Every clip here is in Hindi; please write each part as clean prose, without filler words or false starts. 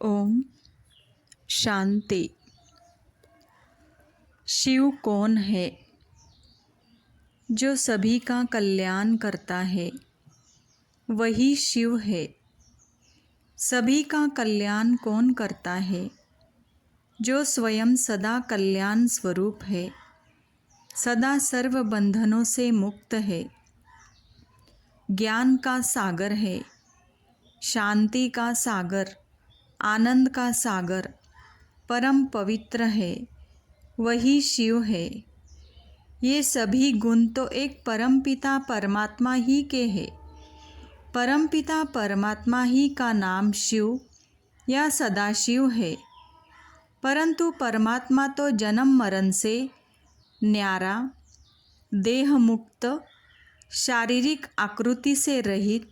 ओम शांति। शिव कौन है? जो सभी का कल्याण करता है वही शिव है। सभी का कल्याण कौन करता है? जो स्वयं सदा कल्याण स्वरूप है, सदा सर्व बंधनों से मुक्त है, ज्ञान का सागर है, शांति का सागर, आनंद का सागर, परम पवित्र है, वही शिव है। ये सभी गुण तो एक परमपिता परमात्मा ही के हैं। परमपिता परमात्मा ही का नाम शिव या सदाशिव है। परंतु परमात्मा तो जन्म मरण से न्यारा, देह मुक्त, शारीरिक आकृति से रहित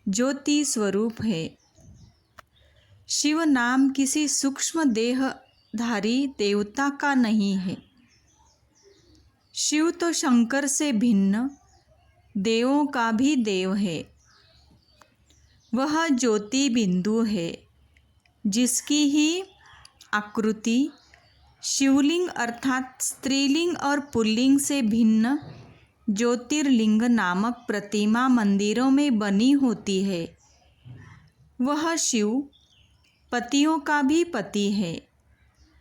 ज्योति स्वरूप है। शिव नाम किसी सूक्ष्म देहधारी देवता का नहीं है। शिव तो शंकर से भिन्न देवों का भी देव है। वह ज्योति बिंदु है, जिसकी ही आकृति शिवलिंग अर्थात स्त्रीलिंग और पुल्लिंग से भिन्न ज्योतिर्लिंग नामक प्रतिमा मंदिरों में बनी होती है। वह शिव पतियों का भी पति है।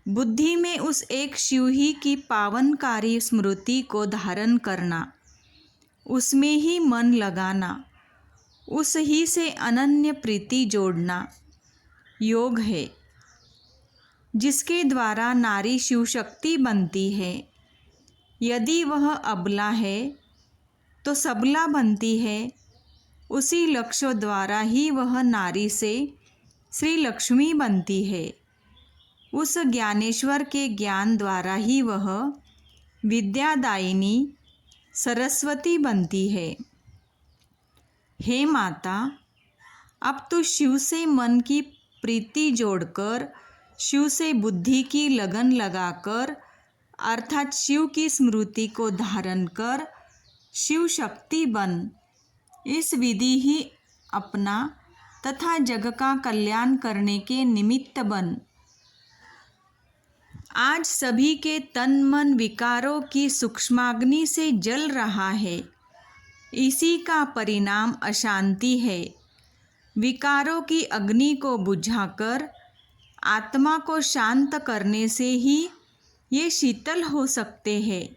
बुद्धि में उस एक शिव ही की पावनकारी स्मृति को धारण करना, उसमें ही मन लगाना, उस ही से अनन्य प्रीति जोड़ना योग है, जिसके द्वारा नारी शिव शक्ति बनती है। यदि वह अबला है तो सबला बनती है। उसी लक्ष्य द्वारा ही वह नारी से श्री लक्ष्मी बनती है। उस ज्ञानेश्वर के ज्ञान द्वारा ही वह विद्यादायिनी सरस्वती बनती है। हे माता, अब तो शिव से मन की प्रीति जोड़कर, शिव से बुद्धि की लगन लगाकर अर्थात शिव की स्मृति को धारण कर शिव शक्ति बन। इस विधि ही अपना तथा जग का कल्याण करने के निमित्त बन। आज सभी के तन मन विकारों की सूक्ष्माग्नि से जल रहा है। इसी का परिणाम अशांति है। विकारों की अग्नि को बुझाकर आत्मा को शांत करने से ही ये शीतल हो सकते हैं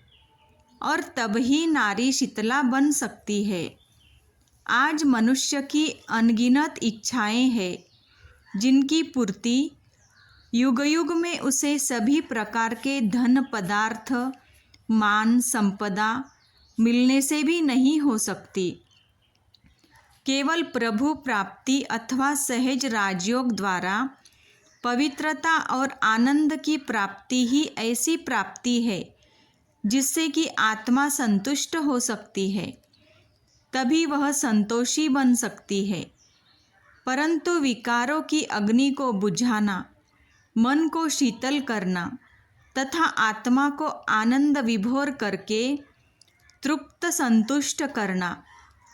और तब ही नारी शीतला बन सकती है। आज मनुष्य की अनगिनत इच्छाएं हैं, जिनकी पूर्ति युग युग में उसे सभी प्रकार के धन पदार्थ, मान संपदा मिलने से भी नहीं हो सकती। केवल प्रभु प्राप्ति अथवा सहज राजयोग द्वारा पवित्रता और आनंद की प्राप्ति ही ऐसी प्राप्ति है जिससे कि आत्मा संतुष्ट हो सकती है। तभी वह संतोषी बन सकती है। परंतु विकारों की अग्नि को बुझाना, मन को शीतल करना तथा आत्मा को आनंद विभोर करके तृप्त संतुष्ट करना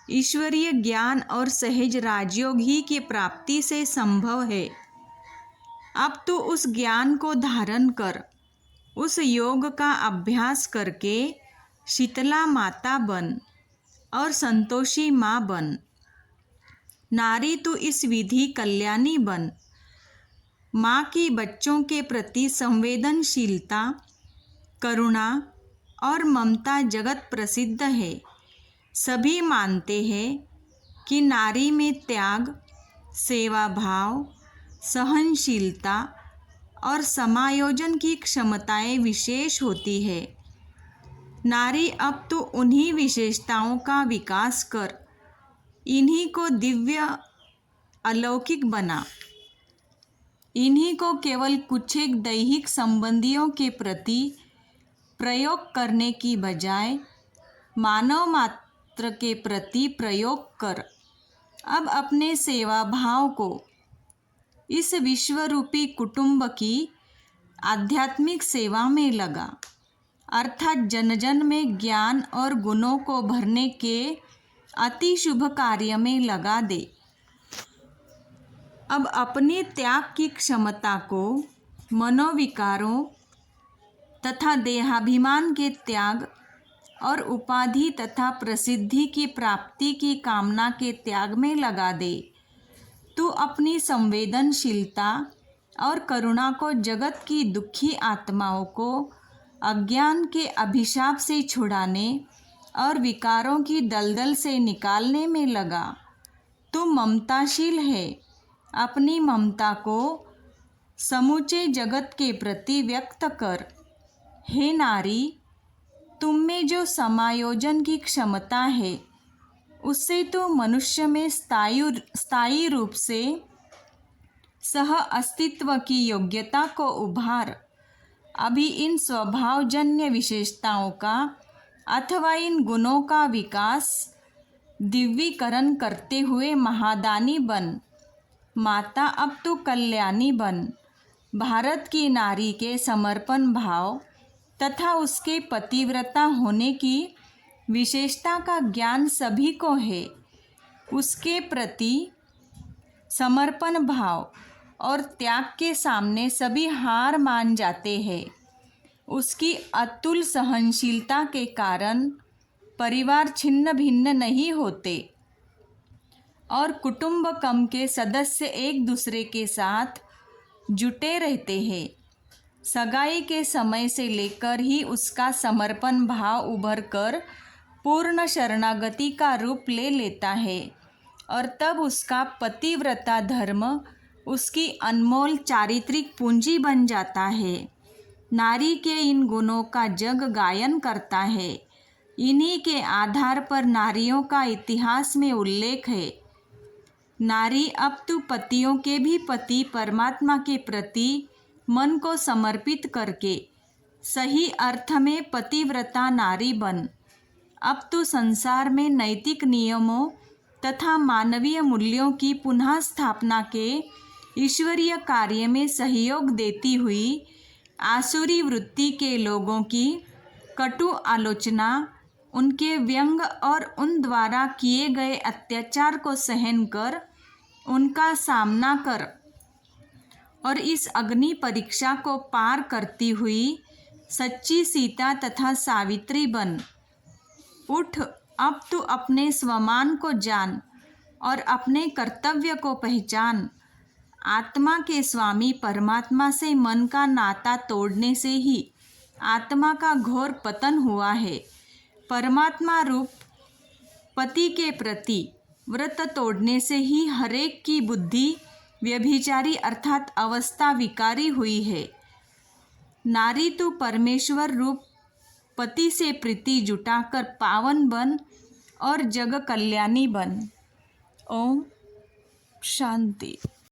ईश्वरीय ज्ञान और सहज राजयोग ही की प्राप्ति से संभव है। अब तो उस ज्ञान को धारण कर, उस योग का अभ्यास करके शीतला माता बन और संतोषी माँ बन। नारी तो इस विधि कल्याणी बन। माँ की बच्चों के प्रति संवेदनशीलता, करुणा और ममता जगत प्रसिद्ध है। सभी मानते हैं कि नारी में त्याग, सेवा भाव, सहनशीलता और समायोजन की क्षमताएं विशेष होती है। नारी अब तो उन्हीं विशेषताओं का विकास कर इन्हीं को दिव्य अलौकिक बना। इन्हीं को केवल कुछ एक दैहिक संबंधियों के प्रति प्रयोग करने की बजाय मानव मात्र के प्रति प्रयोग कर अब अपने सेवा भाव को इस विश्वरूपी कुटुंब की आध्यात्मिक सेवा में लगा, अर्थात जन जन में ज्ञान और गुणों को भरने के अति शुभ कार्य में लगा दे। अब अपने त्याग की क्षमता को मनोविकारों तथा देहाभिमान के त्याग और उपाधि तथा प्रसिद्धि की प्राप्ति की कामना के त्याग में लगा दे। तू अपनी संवेदनशीलता और करुणा को जगत की दुखी आत्माओं को अज्ञान के अभिशाप से छुड़ाने और विकारों की दलदल से निकालने में लगा। तू ममताशील है, अपनी ममता को समूचे जगत के प्रति व्यक्त कर। हे नारी, तुम में जो समायोजन की क्षमता है उससे तो मनुष्य में स्थायी रूप से सह अस्तित्व की योग्यता को उभार। अभी इन स्वभावजन्य विशेषताओं का अथवा इन गुणों का विकास दिव्यीकरण करते हुए महादानी बन। माता, अब तू कल्याणी बन। भारत की नारी के समर्पण भाव तथा उसके पतिव्रता होने की विशेषता का ज्ञान सभी को है। उसके प्रति समर्पण भाव और त्याग के सामने सभी हार मान जाते हैं। उसकी अतुल सहनशीलता के कारण परिवार छिन्न भिन्न नहीं होते और कुटुंबकम के सदस्य एक दूसरे के साथ जुटे रहते हैं। सगाई के समय से लेकर ही उसका समर्पण भाव उभर कर पूर्ण शरणागति का रूप ले लेता है और तब उसका पतिव्रता धर्म उसकी अनमोल चारित्रिक पूंजी बन जाता है। नारी के इन गुणों का जग गायन करता है। इन्हीं के आधार पर नारियों का इतिहास में उल्लेख है। नारी, अब तू पतियों के भी पति परमात्मा के प्रति मन को समर्पित करके सही अर्थ में पतिव्रता नारी बन। अब तू संसार में नैतिक नियमों तथा मानवीय मूल्यों की पुनः स्थापना के ईश्वरीय कार्य में सहयोग देती हुई आसुरी वृत्ति के लोगों की कटु आलोचना, उनके व्यंग और उन द्वारा किए गए अत्याचार को सहन कर उनका सामना कर और इस अग्नि परीक्षा को पार करती हुई सच्ची सीता तथा सावित्री बन। उठ, अब तू अपने स्वमान को जान और अपने कर्तव्य को पहचान। आत्मा के स्वामी परमात्मा से मन का नाता तोड़ने से ही आत्मा का घोर पतन हुआ है। परमात्मा रूप पति के प्रति व्रत तोड़ने से ही हरेक की बुद्धि व्यभिचारी अर्थात अवस्था विकारी हुई है। नारी, तू परमेश्वर रूप पति से प्रीति जुटाकर पावन बन और जग कल्याणी बन। ओम शांति।